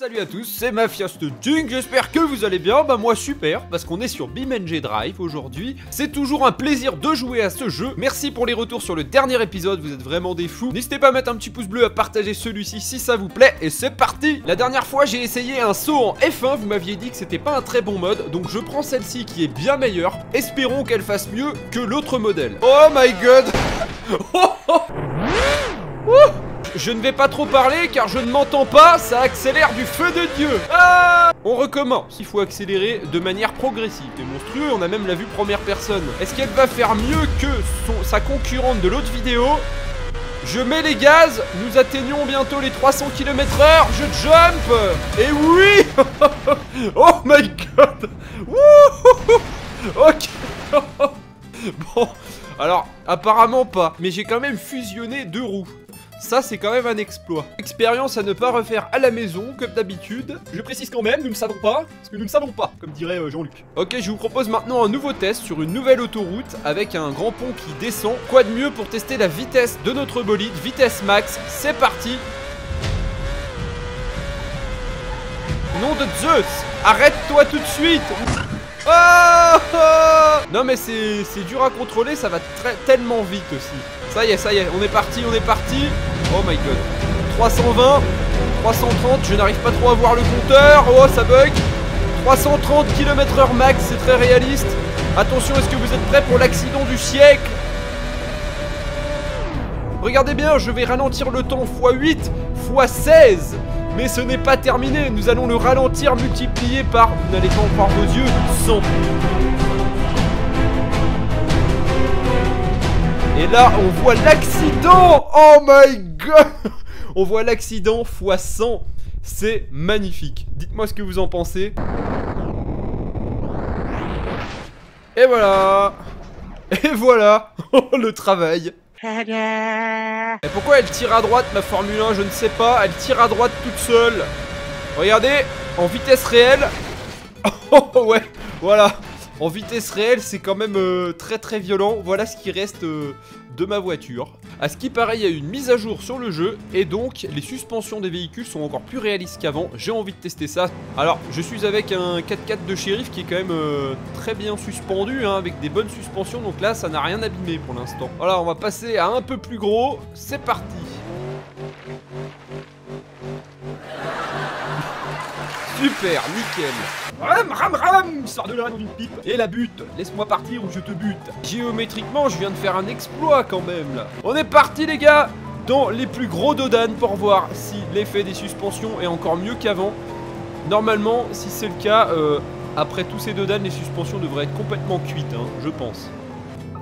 Salut à tous, c'est MafiaStunting, j'espère que vous allez bien. Bah moi super, parce qu'on est sur BeamNG Drive aujourd'hui. C'est toujours un plaisir de jouer à ce jeu. Merci pour les retours sur le dernier épisode, vous êtes vraiment des fous. N'hésitez pas à mettre un petit pouce bleu, à partager celui-ci si ça vous plaît. Et c'est parti. La dernière fois j'ai essayé un saut en F1, vous m'aviez dit que c'était pas un très bon mode. Donc je prends celle-ci qui est bien meilleure. Espérons qu'elle fasse mieux que l'autre modèle. Oh my god. Je ne vais pas trop parler car je ne m'entends pas, ça accélère du feu de Dieu. Ah, on recommence, il faut accélérer de manière progressive. C'est monstrueux, on a même la vue première personne. Est-ce qu'elle va faire mieux que sa concurrente de l'autre vidéo? Je mets les gaz, nous atteignons bientôt les 300 km/h, je jump. Et oui. Oh my god. Ok. Bon, alors apparemment pas, mais j'ai quand même fusionné deux roues. Ça c'est quand même un exploit. Expérience à ne pas refaire à la maison comme d'habitude. Je précise quand même, nous ne savons pas, parce que nous ne savons pas, comme dirait Jean-Luc. Ok, je vous propose maintenant un nouveau test sur une nouvelle autoroute avec un grand pont qui descend. Quoi de mieux pour tester la vitesse de notre bolide, vitesse max, c'est parti. Nom de Zeus, arrête-toi tout de suite. Oh non mais c'est dur à contrôler, ça va tellement vite aussi. Ça y est, on est parti, Oh my god. 320, 330, je n'arrive pas trop à voir le compteur. Oh, ça bug. 330 km/h max, c'est très réaliste. Attention, est-ce que vous êtes prêts pour l'accident du siècle? Regardez bien, je vais ralentir le temps x8, x16. Mais ce n'est pas terminé, nous allons le ralentir multiplié par, vous n'allez pas en croire vos yeux, 100. Et là, on voit l'accident. Oh my god. On voit l'accident x 100. C'est magnifique. Dites-moi ce que vous en pensez. Et voilà. Et voilà. Le travail. Et pourquoi elle tire à droite, ma Formule 1? Je ne sais pas. Elle tire à droite toute seule. Regardez, en vitesse réelle. Oh ouais, voilà. En vitesse réelle, c'est quand même très violent. Voilà ce qui reste de ma voiture. À ce qui paraît, il y a eu une mise à jour sur le jeu. Et donc, les suspensions des véhicules sont encore plus réalistes qu'avant. J'ai envie de tester ça. Alors, je suis avec un 4x4 de shérif qui est quand même très bien suspendu, hein, avec des bonnes suspensions. Donc là, ça n'a rien abîmé pour l'instant. Voilà, on va passer à un peu plus gros. C'est parti. Super, nickel. Ram, sors de là dans une pipe. Et la bute, laisse-moi partir ou je te bute. Géométriquement, je viens de faire un exploit quand même là. On est parti les gars, dans les plus gros dodanes pour voir si l'effet des suspensions est encore mieux qu'avant. Normalement, si c'est le cas, après tous ces dodanes, les suspensions devraient être complètement cuites, hein, je pense.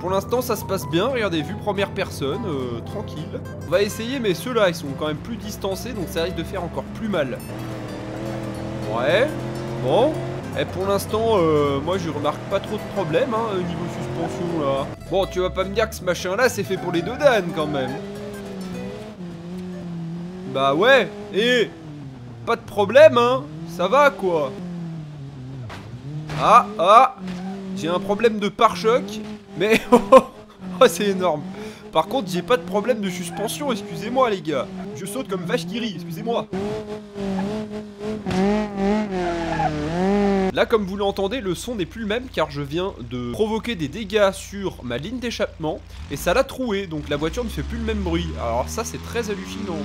Pour l'instant, ça se passe bien. Regardez, vue première personne, tranquille. On va essayer, mais ceux-là, ils sont quand même plus distancés, donc ça risque de faire encore plus mal. Ouais, bon. Et pour l'instant, moi je remarque pas trop de problème, hein, niveau suspension là. Bon, tu vas pas me dire que ce machin là c'est fait pour les dodanes quand même. Bah ouais, et pas de problème, hein, ça va quoi. Ah, j'ai un problème de pare-choc, mais oh, c'est énorme. Par contre, j'ai pas de problème de suspension, excusez-moi les gars. Je saute comme vache qui rit, excusez-moi. Là, comme vous l'entendez, le son n'est plus le même car je viens de provoquer des dégâts sur ma ligne d'échappement et ça l'a troué, donc la voiture ne fait plus le même bruit. Alors ça, c'est très hallucinant.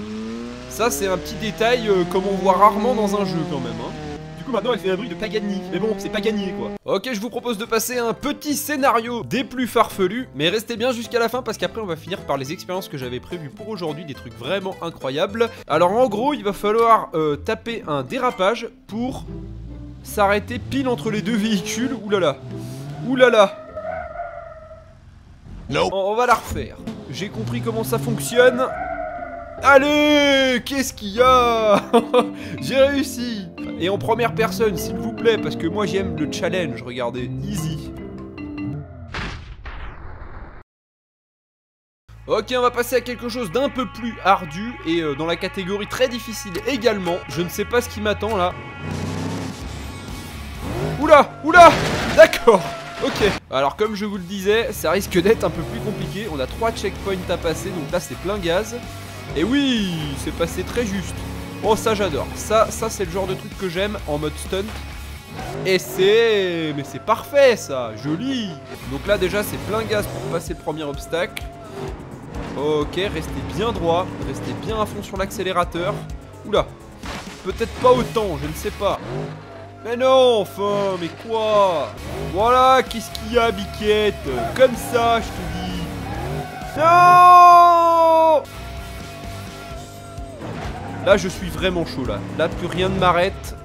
Ça, c'est un petit détail comme on voit rarement dans un jeu quand même, hein. Du coup, maintenant, elle fait un bruit de Pagani. Mais bon, c'est pas gagné, quoi. Ok, je vous propose de passer à un petit scénario des plus farfelus, mais restez bien jusqu'à la fin parce qu'après, on va finir par les expériences que j'avais prévues pour aujourd'hui, des trucs vraiment incroyables. Alors, en gros, il va falloir taper un dérapage pour s'arrêter pile entre les deux véhicules. Oulala. Oulala. Non. On va la refaire. J'ai compris comment ça fonctionne. Allez, qu'est-ce qu'il y a? J'ai réussi. Et en première personne, s'il vous plaît, parce que moi j'aime le challenge, regardez, easy. Ok, on va passer à quelque chose d'un peu plus ardu et dans la catégorie très difficile également. Je ne sais pas ce qui m'attend là. Oula, oula. D'accord. Ok, alors comme je vous le disais, ça risque d'être un peu plus compliqué. On a 3 checkpoints à passer, donc là c'est plein gaz. Et oui, c'est passé très juste. Oh ça j'adore, ça c'est le genre de truc que j'aime en mode stunt. Et c'est... mais c'est parfait ça, joli. Donc là déjà c'est plein gaz pour passer le premier obstacle. Ok, restez bien droit, restez bien à fond sur l'accélérateur. Oula, peut-être pas autant, je ne sais pas. Mais non, enfin, mais quoi? Voilà, qu'est-ce qu'il y a, Biquette? Comme ça, je te dis. Non! Là, je suis vraiment chaud, là. Là, plus rien ne m'arrête.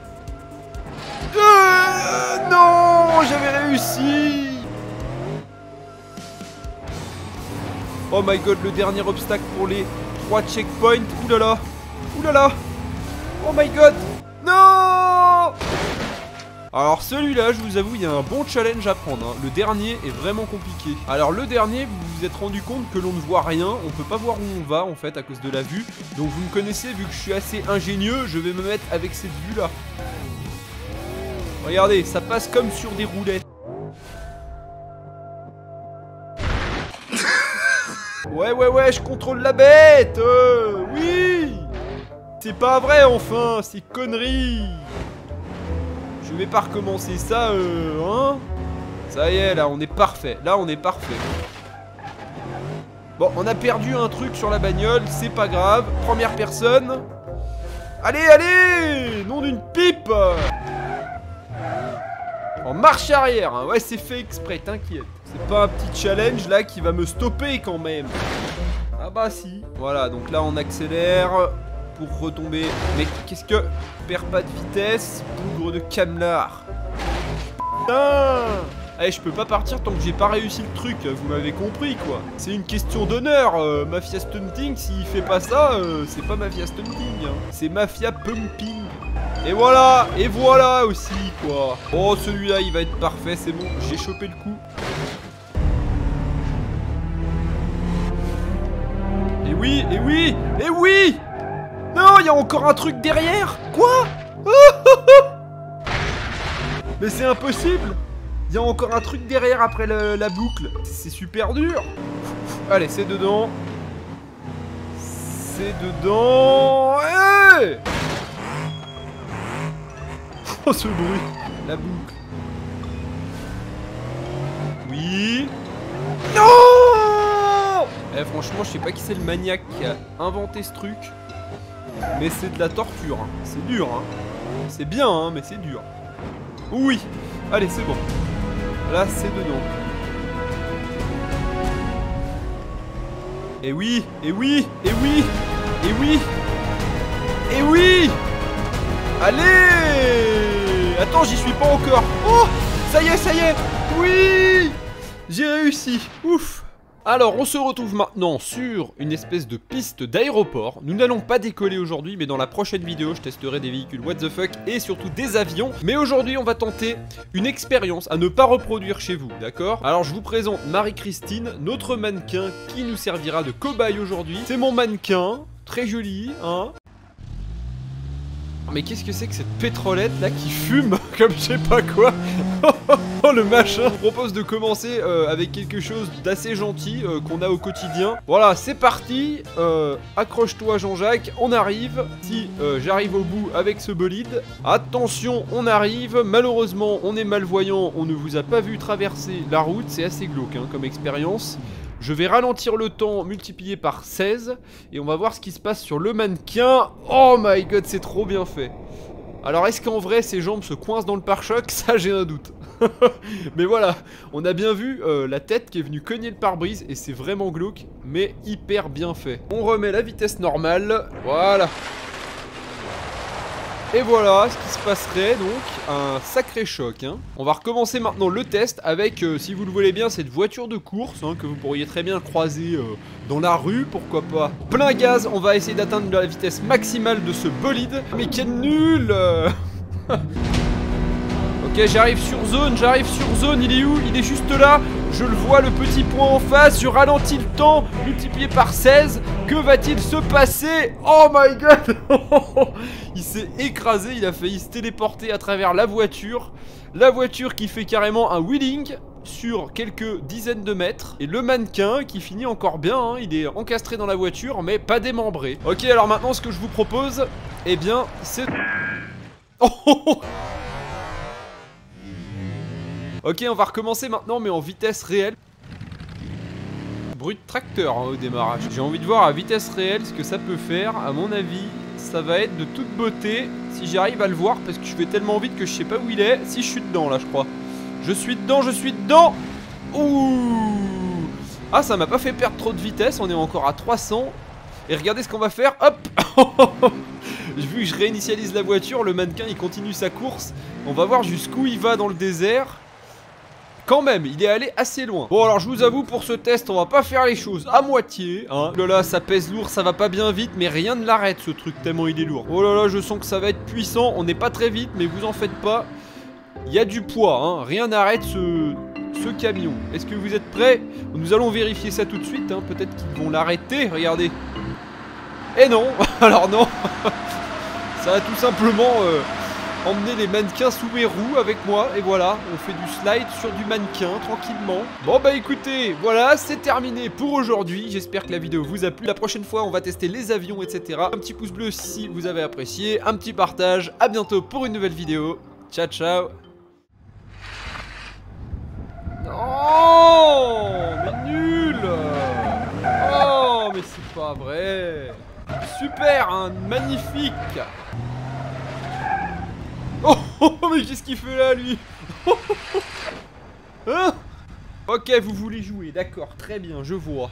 Non, j'avais réussi. Oh my god, le dernier obstacle pour les 3 checkpoints. Oulala. Oulala. Oh my god. Non. Alors celui-là, je vous avoue, il y a un bon challenge à prendre, hein. Le dernier est vraiment compliqué. Alors le dernier, vous vous êtes rendu compte que l'on ne voit rien. On peut pas voir où on va en fait à cause de la vue. Donc vous me connaissez, vu que je suis assez ingénieux, je vais me mettre avec cette vue-là. Regardez, ça passe comme sur des roulettes. Ouais, je contrôle la bête. Oui. C'est pas vrai, enfin, c'est conneries. Je vais pas recommencer ça, hein. Ça y est, là, on est parfait. Là, on est parfait. Bon, on a perdu un truc sur la bagnole, c'est pas grave. Première personne. Allez, allez. Nom d'une pipe. En marche arrière, hein. Ouais, c'est fait exprès, t'inquiète. C'est pas un petit challenge là qui va me stopper quand même. Ah bah si. Voilà, donc là on accélère pour retomber. Mais qu'est-ce que... Perds pas de vitesse, bougre de camelard. Putain. Allez, je peux pas partir tant que j'ai pas réussi le truc, vous m'avez compris quoi. C'est une question d'honneur, Mafia Stunting, s'il fait pas ça, c'est pas Mafia Stunting, hein. C'est Mafia Pumping. Et voilà aussi quoi. Oh celui-là il va être parfait, c'est bon, j'ai chopé le coup. Et oui. Non, il y a encore un truc derrière. Quoi? Mais c'est impossible. Il y a encore un truc derrière après la boucle. C'est super dur. Allez, c'est dedans. C'est dedans. Hey! Oh ce bruit. La boucle. Oui. Non. Eh, franchement, je sais pas qui c'est le maniaque qui a inventé ce truc. Mais c'est de la torture, hein. C'est dur, hein. C'est bien, hein, mais c'est dur. Oui. Allez, c'est bon. Là, c'est dedans. Et oui. Allez. Attends, j'y suis pas encore. Oh, ça y est. Oui. J'ai réussi. Ouf. Alors on se retrouve maintenant sur une espèce de piste d'aéroport. Nous n'allons pas décoller aujourd'hui, mais dans la prochaine vidéo je testerai des véhicules what the fuck et surtout des avions. Mais aujourd'hui on va tenter une expérience à ne pas reproduire chez vous, d'accord? Alors je vous présente Marie-Christine, notre mannequin qui nous servira de cobaye aujourd'hui. C'est mon mannequin, très joli, hein? Mais qu'est-ce que c'est que cette pétrolette là qui fume comme je sais pas quoi? Oh le machin. Je vous propose de commencer avec quelque chose d'assez gentil qu'on a au quotidien. Voilà, c'est parti. Accroche-toi Jean-Jacques, on arrive. Si j'arrive au bout avec ce bolide. Attention, on arrive. Malheureusement, on est malvoyant, on ne vous a pas vu traverser la route. C'est assez glauque hein, comme expérience. Je vais ralentir le temps multiplié par 16 et on va voir ce qui se passe sur le mannequin. Oh my god, c'est trop bien fait. Alors est-ce qu'en vrai ses jambes se coincent dans le pare-choc? Ça j'ai un doute. Mais voilà, on a bien vu la tête qui est venue cogner le pare-brise et c'est vraiment glauque, mais hyper bien fait. On remet la vitesse normale, voilà. Et voilà ce qui se passerait donc, un sacré choc hein. On va recommencer maintenant le test avec, si vous le voulez bien, cette voiture de course hein, que vous pourriez très bien croiser dans la rue, pourquoi pas. Plein gaz, on va essayer d'atteindre la vitesse maximale de ce bolide. Mais quel nul. Ok, j'arrive sur zone, il est où? Il est juste là, je le vois, le petit point en face, je ralentis le temps, multiplié par 16, que va-t-il se passer? Oh my god. Il s'est écrasé, il a failli se téléporter à travers la voiture qui fait carrément un wheeling. sur quelques dizaines de mètres. Et le mannequin qui finit encore bien, hein, il est encastré dans la voiture mais pas démembré. Ok, alors maintenant ce que je vous propose, eh bien c'est... Oh. Ok, on va recommencer maintenant mais en vitesse réelle. Bruit de tracteur hein, au démarrage. J'ai envie de voir à vitesse réelle ce que ça peut faire. À mon avis, ça va être de toute beauté si j'arrive à le voir parce que je vais tellement vite que je sais pas où il est. Si je suis dedans là, je crois. Je suis dedans, je suis dedans. Ouh. Ah, ça m'a pas fait perdre trop de vitesse. On est encore à 300. Et regardez ce qu'on va faire. Hop. Vu que je réinitialise la voiture, le mannequin il continue sa course. On va voir jusqu'où il va dans le désert. Quand même, il est allé assez loin. Bon alors je vous avoue, pour ce test, on va pas faire les choses à moitié hein. Oh là là, ça pèse lourd, ça va pas bien vite, mais rien ne l'arrête ce truc, tellement il est lourd. Oh là là, je sens que ça va être puissant. On n'est pas très vite, mais vous en faites pas. Il y a du poids, hein. Rien n'arrête ce camion. Est-ce que vous êtes prêts? Nous allons vérifier ça tout de suite, hein. Peut-être qu'ils vont l'arrêter, regardez. Et non. Alors non. Ça va tout simplement... emmener les mannequins sous mes roues avec moi. Et voilà, on fait du slide sur du mannequin tranquillement. Bon bah écoutez, voilà, c'est terminé pour aujourd'hui. J'espère que la vidéo vous a plu. La prochaine fois on va tester les avions, etc. Un petit pouce bleu si vous avez apprécié. Un petit partage. À bientôt pour une nouvelle vidéo. Ciao ciao. Oh mais nul. Oh mais c'est pas vrai. Super hein, magnifique. Oh mais qu'est-ce qu'il fait là lui? Hein? Ok, vous voulez jouer, d'accord, très bien, je vois.